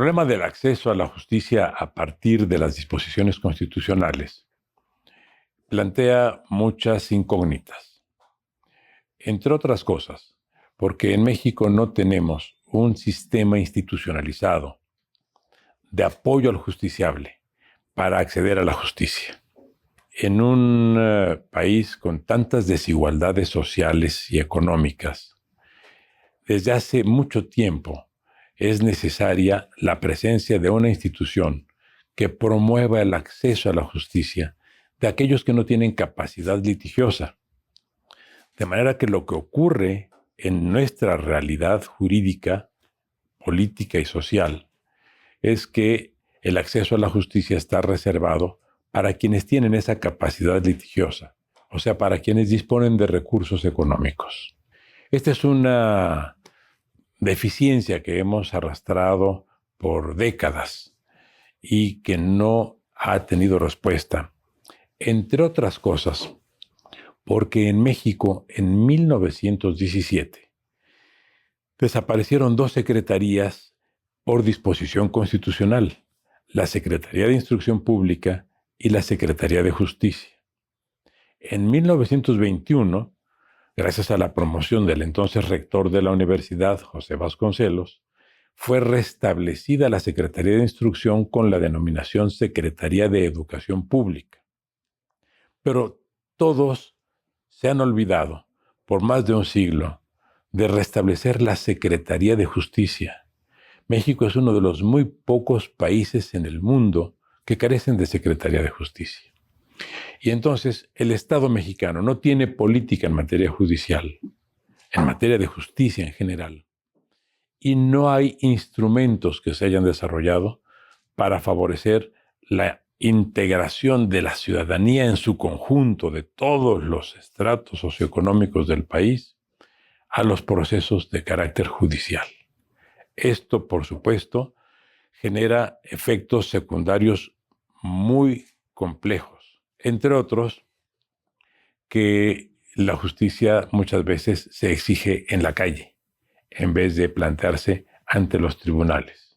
problema del acceso a la justicia a partir de las disposiciones constitucionales plantea muchas incógnitas, entre otras cosas, porque en México no tenemos un sistema institucionalizado de apoyo al justiciable para acceder a la justicia. En un país con tantas desigualdades sociales y económicas, desde hace mucho tiempo es necesaria la presencia de una institución que promueva el acceso a la justicia de aquellos que no tienen capacidad litigiosa. De manera que lo que ocurre en nuestra realidad jurídica, política y social es que el acceso a la justicia está reservado para quienes tienen esa capacidad litigiosa, o sea, para quienes disponen de recursos económicos. Esta es una deficiencia que hemos arrastrado por décadas y que no ha tenido respuesta, entre otras cosas, porque en México en 1917 desaparecieron dos secretarías por disposición constitucional, la Secretaría de Instrucción Pública y la Secretaría de Justicia. En 1921, gracias a la promoción del entonces rector de la universidad, José Vasconcelos, fue restablecida la Secretaría de Instrucción con la denominación Secretaría de Educación Pública. Pero todos se han olvidado, por más de un siglo, de restablecer la Secretaría de Justicia. México es uno de los muy pocos países en el mundo que carecen de Secretaría de Justicia. Y entonces el Estado mexicano no tiene política en materia judicial, en materia de justicia en general, y no hay instrumentos que se hayan desarrollado para favorecer la integración de la ciudadanía en su conjunto, de todos los estratos socioeconómicos del país, a los procesos de carácter judicial. Esto, por supuesto, genera efectos secundarios muy complejos, entre otros, que la justicia muchas veces se exige en la calle, en vez de plantearse ante los tribunales.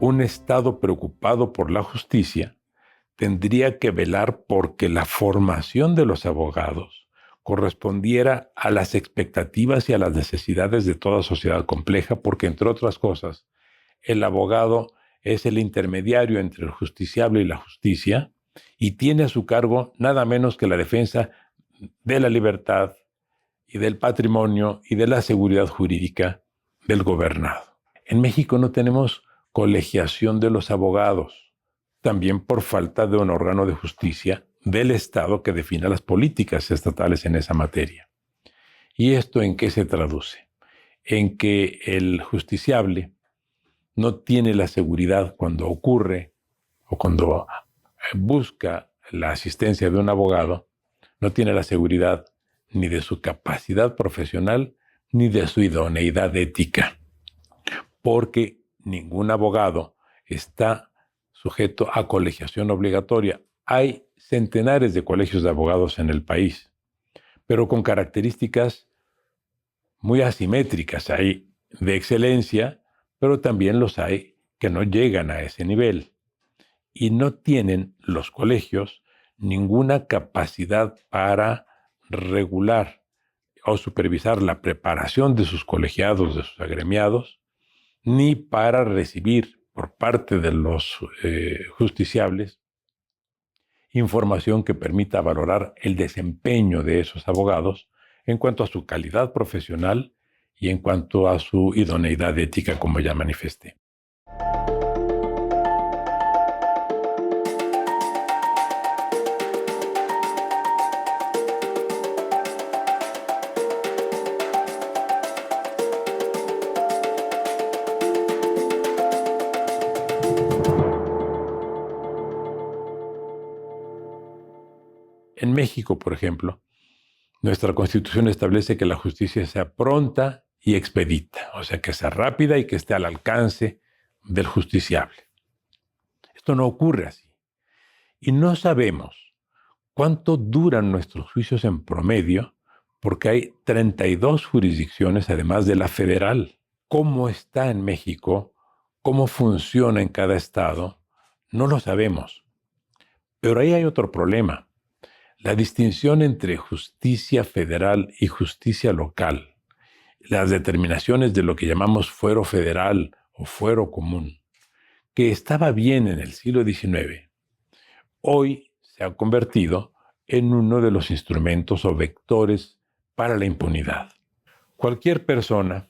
Un Estado preocupado por la justicia tendría que velar porque la formación de los abogados correspondiera a las expectativas y a las necesidades de toda sociedad compleja, porque, entre otras cosas, el abogado es el intermediario entre el justiciable y la justicia y tiene a su cargo nada menos que la defensa de la libertad y del patrimonio y de la seguridad jurídica del gobernado. En México no tenemos colegiación de los abogados, también por falta de un órgano de justicia del Estado que defina las políticas estatales en esa materia. ¿Y esto en qué se traduce? En que el justiciable no tiene la seguridad cuando ocurre o cuando busca la asistencia de un abogado, no tiene la seguridad ni de su capacidad profesional ni de su idoneidad ética, porque ningún abogado está sujeto a colegiación obligatoria. Hay centenares de colegios de abogados en el país, pero con características muy asimétricas. Hay de excelencia, pero también los hay que no llegan a ese nivel. Y no tienen los colegios ninguna capacidad para regular o supervisar la preparación de sus colegiados, de sus agremiados, ni para recibir por parte de los justiciables información que permita valorar el desempeño de esos abogados en cuanto a su calidad profesional y en cuanto a su idoneidad ética, como ya manifesté. México, por ejemplo, nuestra Constitución establece que la justicia sea pronta y expedita, o sea, que sea rápida y que esté al alcance del justiciable. Esto no ocurre así. Y no sabemos cuánto duran nuestros juicios en promedio, porque hay 32 jurisdicciones, además de la federal. ¿Cómo está en México? ¿Cómo funciona en cada estado? No lo sabemos. Pero ahí hay otro problema. La distinción entre justicia federal y justicia local, las determinaciones de lo que llamamos fuero federal o fuero común, que estaba bien en el siglo XIX, hoy se ha convertido en uno de los instrumentos o vectores para la impunidad. Cualquier persona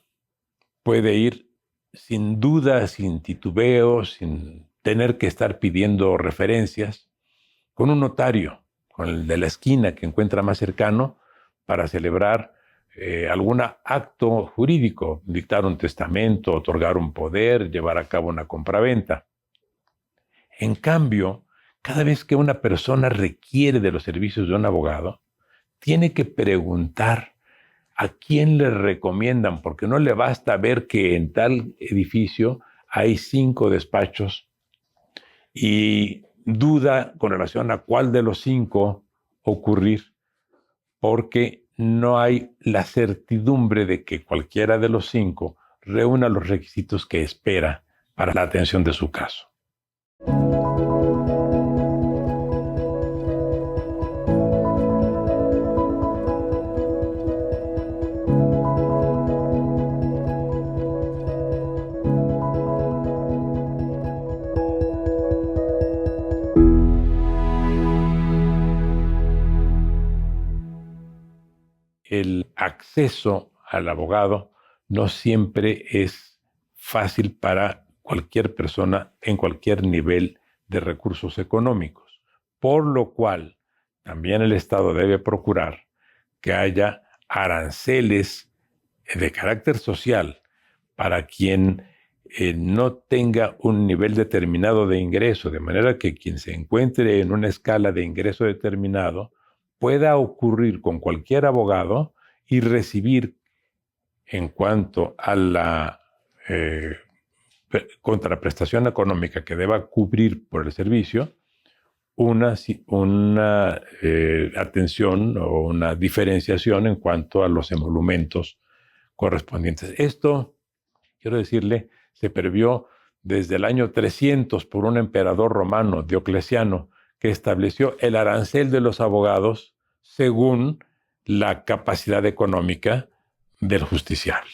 puede ir sin duda, sin titubeo, sin tener que estar pidiendo referencias, con un notario, con el de la esquina que encuentra más cercano, para celebrar algún acto jurídico, dictar un testamento, otorgar un poder, llevar a cabo una compraventa. En cambio, cada vez que una persona requiere de los servicios de un abogado, tiene que preguntar a quién le recomiendan, porque no le basta ver que en tal edificio hay 5 despachos y duda con relación a cuál de los 5 ocurrir, porque no hay la certidumbre de que cualquiera de los 5 reúna los requisitos que espera para la atención de su caso. El acceso al abogado no siempre es fácil para cualquier persona en cualquier nivel de recursos económicos, por lo cual también el Estado debe procurar que haya aranceles de carácter social para quien no tenga un nivel determinado de ingreso, de manera que quien se encuentre en una escala de ingreso determinado pueda ocurrir con cualquier abogado y recibir, en cuanto a la contraprestación económica que deba cubrir por el servicio, una atención o una diferenciación en cuanto a los emolumentos correspondientes. Esto, quiero decirle, se previó desde el año 300 por un emperador romano, Diocleciano, que estableció el arancel de los abogados según la capacidad económica del justiciable.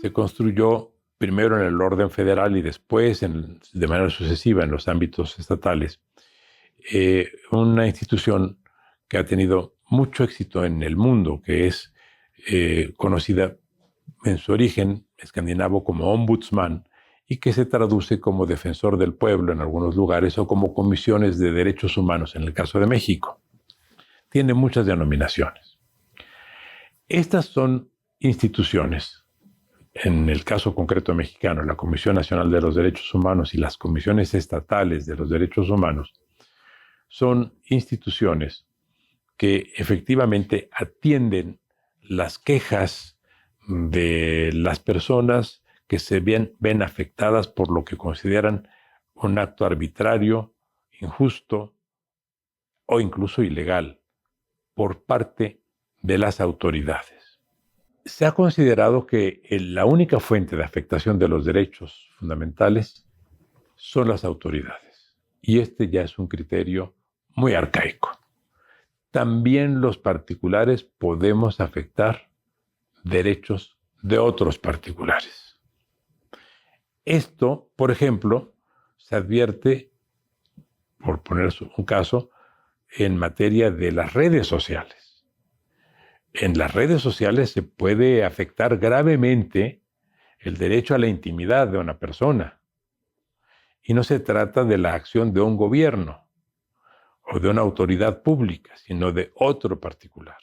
Se construyó primero en el orden federal y después, de manera sucesiva, en los ámbitos estatales, una institución que ha tenido mucho éxito en el mundo, que es conocida en su origen escandinavo como ombudsman y que se traduce como defensor del pueblo en algunos lugares o como comisiones de derechos humanos en el caso de México. Tiene muchas denominaciones. Estas son instituciones. En el caso concreto mexicano, la Comisión Nacional de los Derechos Humanos y las comisiones estatales de los derechos humanos son instituciones que efectivamente atienden las quejas de las personas que se ven afectadas por lo que consideran un acto arbitrario, injusto o incluso ilegal por parte de las autoridades. Se ha considerado que la única fuente de afectación de los derechos fundamentales son las autoridades. Y este ya es un criterio muy arcaico. También los particulares podemos afectar derechos de otros particulares. Esto, por ejemplo, se advierte, por poner un caso, en materia de las redes sociales. en las redes sociales se puede afectar gravemente el derecho a la intimidad de una persona. Y no se trata de la acción de un gobierno o de una autoridad pública, sino de otro particular.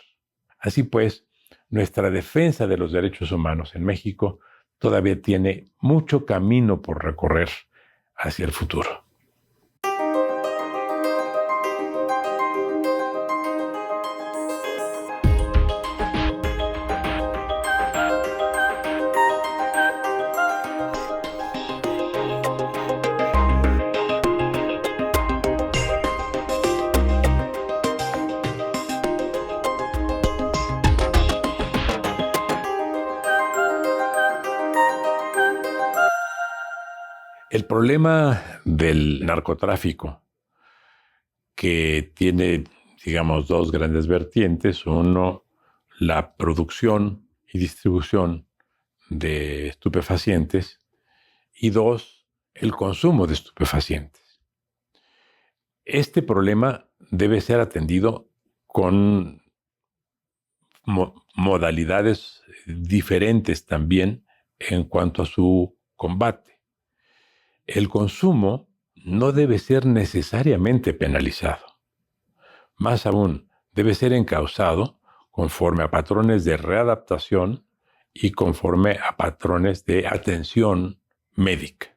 Así pues, nuestra defensa de los derechos humanos en México todavía tiene mucho camino por recorrer hacia el futuro. El problema del narcotráfico, que tiene, digamos, dos grandes vertientes. Uno, la producción y distribución de estupefacientes, y dos, el consumo de estupefacientes. Este problema debe ser atendido con modalidades diferentes también en cuanto a su combate. El consumo no debe ser necesariamente penalizado. Más aún, debe ser encauzado conforme a patrones de readaptación y conforme a patrones de atención médica.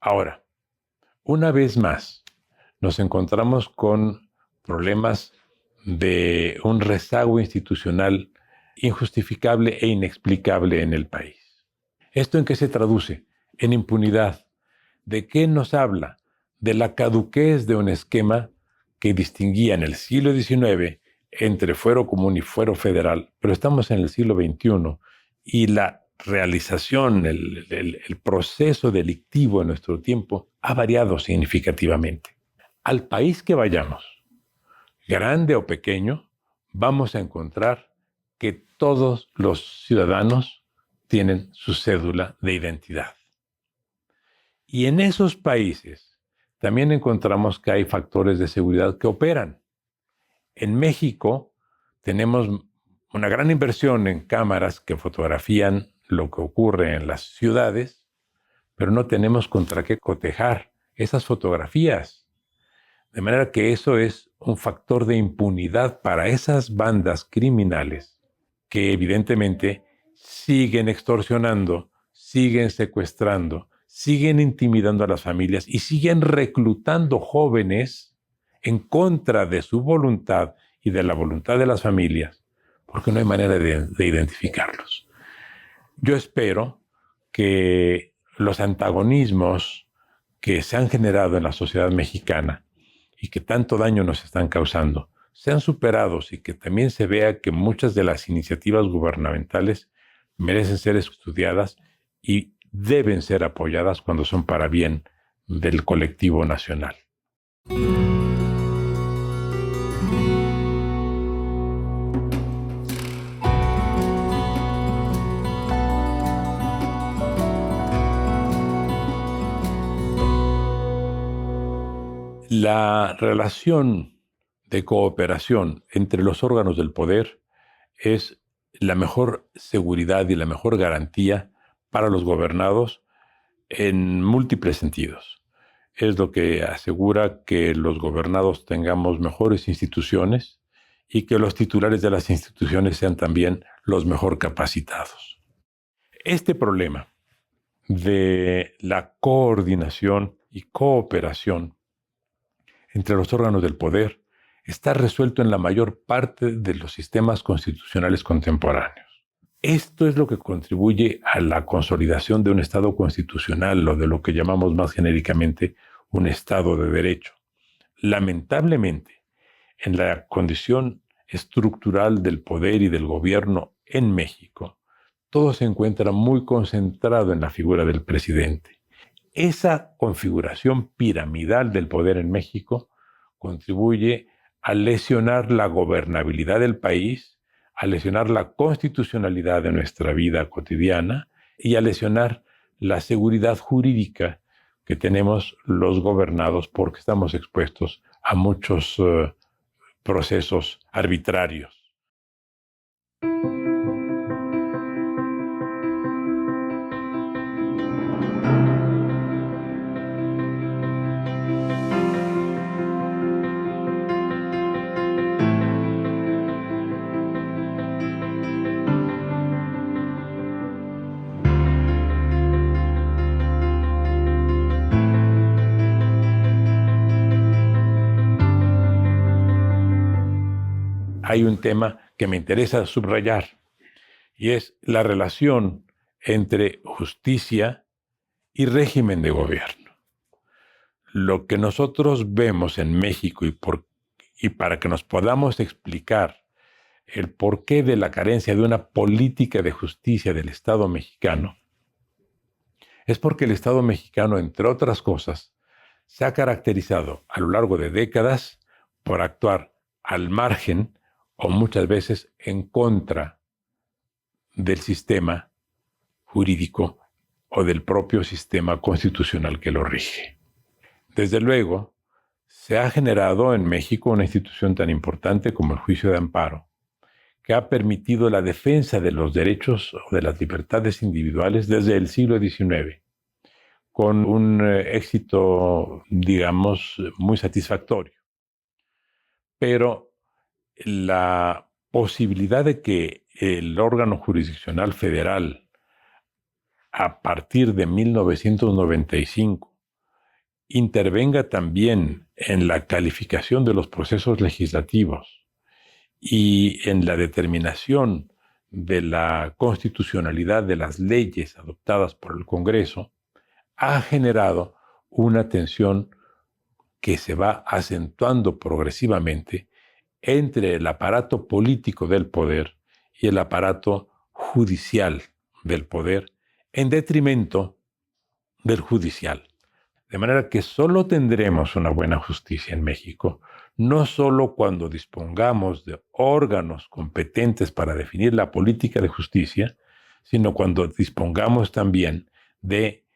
Ahora, una vez más, nos encontramos con problemas de un rezago institucional injustificable e inexplicable en el país. ¿Esto en qué se traduce? En impunidad. ¿De qué nos habla? De la caduquez de un esquema que distinguía en el siglo XIX entre fuero común y fuero federal, pero estamos en el siglo XXI y la realización, el proceso delictivo en nuestro tiempo ha variado significativamente. Al país que vayamos, grande o pequeño, vamos a encontrar que todos los ciudadanos tienen su cédula de identidad. Y en esos países también encontramos que hay factores de seguridad que operan. En México tenemos una gran inversión en cámaras que fotografían lo que ocurre en las ciudades, pero no tenemos contra qué cotejar esas fotografías. De manera que eso es un factor de impunidad para esas bandas criminales que evidentemente siguen extorsionando, siguen secuestrando, siguen intimidando a las familias y siguen reclutando jóvenes en contra de su voluntad y de la voluntad de las familias, porque no hay manera de identificarlos. Yo espero que los antagonismos que se han generado en la sociedad mexicana y que tanto daño nos están causando sean superados y que también se vea que muchas de las iniciativas gubernamentales merecen ser estudiadas y deben ser apoyadas cuando son para bien del colectivo nacional. La relación de cooperación entre los órganos del poder es la mejor seguridad y la mejor garantía para los gobernados en múltiples sentidos. Es lo que asegura que los gobernados tengamos mejores instituciones y que los titulares de las instituciones sean también los mejor capacitados. Este problema de la coordinación y cooperación entre los órganos del poder está resuelto en la mayor parte de los sistemas constitucionales contemporáneos. Esto es lo que contribuye a la consolidación de un Estado constitucional o de lo que llamamos más genéricamente un Estado de Derecho. Lamentablemente, en la condición estructural del poder y del gobierno en México, todo se encuentra muy concentrado en la figura del presidente. Esa configuración piramidal del poder en México contribuye a lesionar la gobernabilidad del país, a lesionar la constitucionalidad de nuestra vida cotidiana y a lesionar la seguridad jurídica que tenemos los gobernados porque estamos expuestos a muchos procesos arbitrarios. hay un tema que me interesa subrayar, y es la relación entre justicia y régimen de gobierno. Lo que nosotros vemos en México y para que nos podamos explicar el porqué de la carencia de una política de justicia del Estado mexicano, es porque el Estado mexicano, entre otras cosas, se ha caracterizado a lo largo de décadas por actuar al margen o muchas veces en contra del sistema jurídico o del propio sistema constitucional que lo rige. Desde luego, se ha generado en México una institución tan importante como el juicio de amparo, que ha permitido la defensa de los derechos o de las libertades individuales desde el siglo XIX, con un éxito, digamos, muy satisfactorio. Pero la posibilidad de que el órgano jurisdiccional federal, a partir de 1995, intervenga también en la calificación de los procesos legislativos y en la determinación de la constitucionalidad de las leyes adoptadas por el Congreso, ha generado una tensión que se va acentuando progresivamente entre el aparato político del poder y el aparato judicial del poder, en detrimento del judicial. De manera que solo tendremos una buena justicia en México, no solo cuando dispongamos de órganos competentes para definir la política de justicia, sino cuando dispongamos también de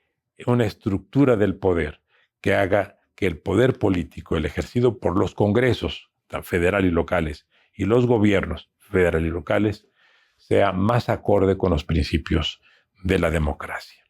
una estructura del poder que haga que el poder político, el ejercido por los congresos federal y locales y los gobiernos federal y locales, sea más acorde con los principios de la democracia.